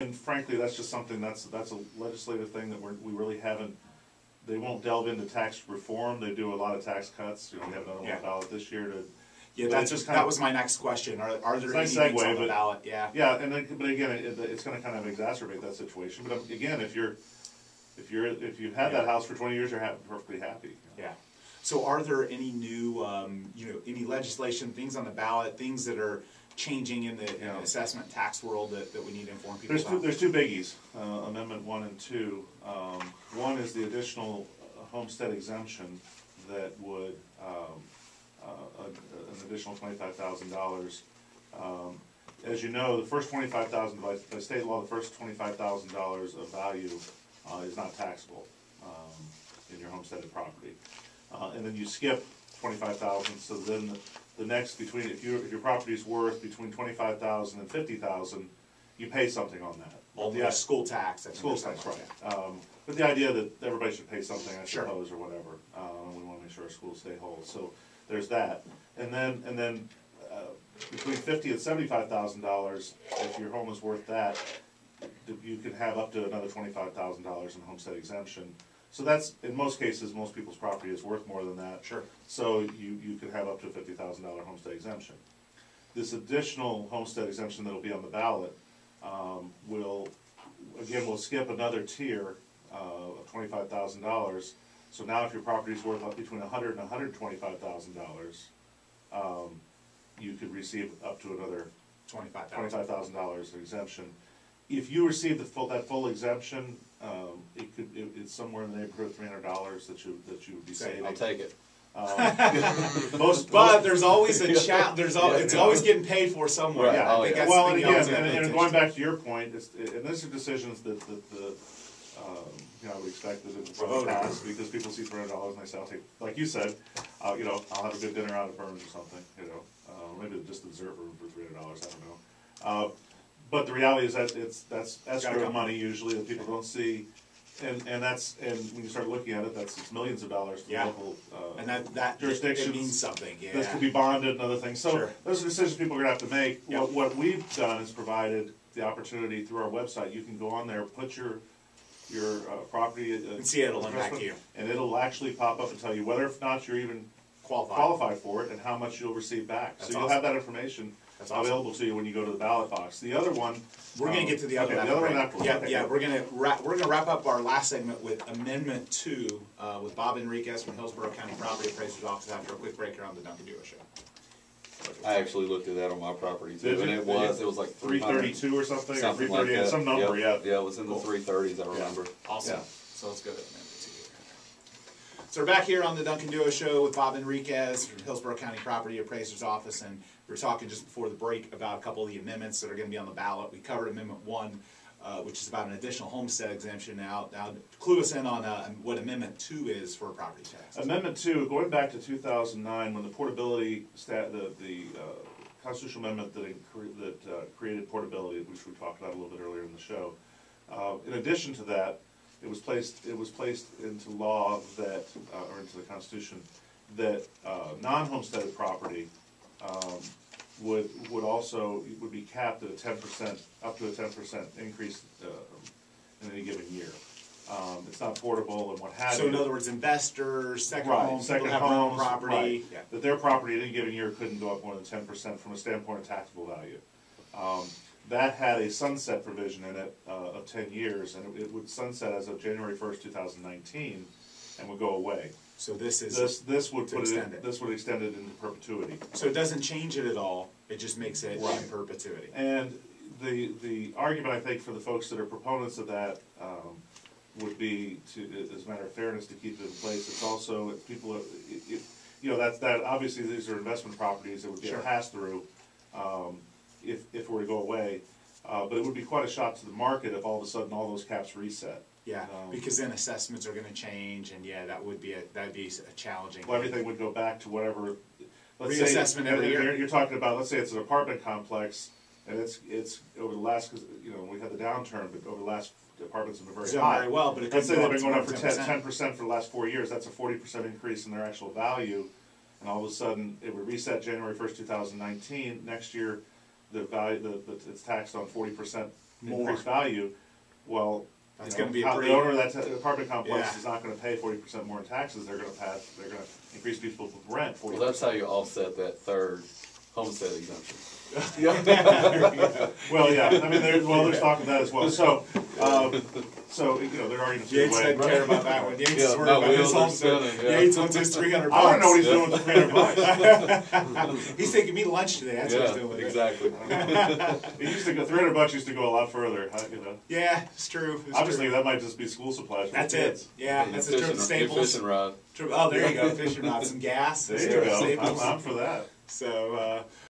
And frankly, that's just something that's a legislative thing that we really haven't. They won't delve into tax reform. They do a lot of tax cuts. You know, we have another one on the ballot this year to. Yeah, that's just that was my next question. Are there any things on the ballot? Yeah. Yeah, and then, but again, it's going to kind of exacerbate that situation. But again, if you've had that house for 20 years, you're perfectly happy. Yeah. So, are there any new, any legislation, things on the ballot, things that are changing in the assessment tax world that we need to inform people about? There's two biggies, Amendment 1 and 2. One is the additional homestead exemption that would an additional $25,000. As you know, the first $25,000 by state law, the first $25,000 of value is not taxable in your homesteaded property, and then you skip $25,000. So then the next if your property is worth between $25,000 and $50,000, you pay something on that. The school tax. School tax, right? But the idea that everybody should pay something, I suppose, or whatever. We want to make sure our schools stay whole. So there's that, and then between $50,000 and $75,000, if your home is worth that, you can have up to another $25,000 in homestead exemption. So that's, in most cases, most people's property is worth more than that. Sure. So you could have up to a $50,000 homestead exemption. This additional homestead exemption that will be on the ballot will skip another tier of $25,000. So now, if your property is worth between $100,000 and $125,000, you could receive up to another $25,000 exemption. If you receive that full exemption, it's somewhere in the neighborhood of $300 that you would be saving. I'll take it. But there's always a it's always getting paid for somewhere. Right. Yeah, and going back to your point, and these are decisions that I would expect that it will pass, because people see $300 and they say, "I'll take," like you said, I'll have a good dinner out at Burns or something, maybe just the dessert room for $300. I don't know. But the reality is that that's escrow money usually that people don't see. And when you start looking at it, it's millions of dollars to local and that jurisdictions. It means something. Yeah. This could be bonded and other things. So those are decisions people are going to have to make. Yep. What we've done is provided the opportunity through our website. You can go on there, put your property and see it'll impact you, and it'll actually pop up and tell you whether or not you're even qualified for it and how much you'll receive back. That's so you'll have that information available to you when you go to the ballot box. The other one, we're going to get to the other one afterwards. Yeah, we're going to wrap up our last segment with Amendment 2 with Bob Henriquez from Hillsborough County Property Appraiser's Office after a quick break here on the Duncan Duo Show. I actually looked at that on my property too, and it was like 332 or something, or 338, like that. some number, yeah, it was in the 330s. I remember. Awesome. Yeah. So let's go to Amendment 2. So we're back here on the Duncan Duo Show with Bob Henriquez from Hillsborough County Property Appraiser's Office, and we were talking just before the break about a couple of the amendments that are going to be on the ballot. We covered Amendment 1, which is about an additional homestead exemption. Now clue us in on what Amendment 2 is for property tax. Amendment 2, going back to 2009, when the portability the constitutional amendment that created portability, which we talked about a little bit earlier in the show. In addition to that, it was placed into law that, or into the Constitution, that non-homesteaded property would be capped at a 10%, up to a 10% increase in any given year. It's not portable and what have you. So in other words, investors, second homes, people have their own property. Right. Yeah. That their property in any given year couldn't go up more than 10% from a standpoint of taxable value. That had a sunset provision in it of 10 years, and it would sunset as of January 1st, 2019, and would go away. So this is this would extend it into perpetuity. So it doesn't change it at all. It just makes it in perpetuity. And the argument, I think, for the folks that are proponents of that would be, as a matter of fairness, to keep it in place. It's also people, that obviously these are investment properties that would be a pass through if it were to go away. But it would be quite a shock to the market if all of a sudden all those caps reset. Yeah, because then assessments are going to change, and that'd be a challenging. Well, everything would go back to whatever. Reassessment every year. You're talking about, let's say it's an apartment complex, and it's over the last, because we had the downturn, but over the last, apartments have been very high. Very well, but it let's say they've been going up for 10% for the last 4 years. That's a 40% increase in their actual value, and all of a sudden it would reset January 1st, 2019. Next year, the value it's taxed on 40% More. increased value, well, That's you know, gonna be a how- pretty- the owner of that apartment complex Yeah. is not gonna pay 40% more in taxes, they're gonna increase people's rent 40%. Well, that's how you offset that third homestead exemption. Well, yeah, I mean, there's talk of that as well, so, you know, there are even two Yates ways. doesn't care about that one. Yates Yeah, is worried my about his wheels are homestead. spinning, yeah. Yates wants his $300. I wanna know what he's doing with the $300. He's taking me lunch today. That's what he's doing with Yeah, it. exactly. It used to go, $300 used to go a lot further, you know. Yeah, it's true. It's Obviously, true. that might just be school supplies for That's the kids. it. Yeah, Your that's the true fishing staples. rod. Oh, there you go. Fishing rod, some gas. There That's you true. go, Staples. I'm for that. So,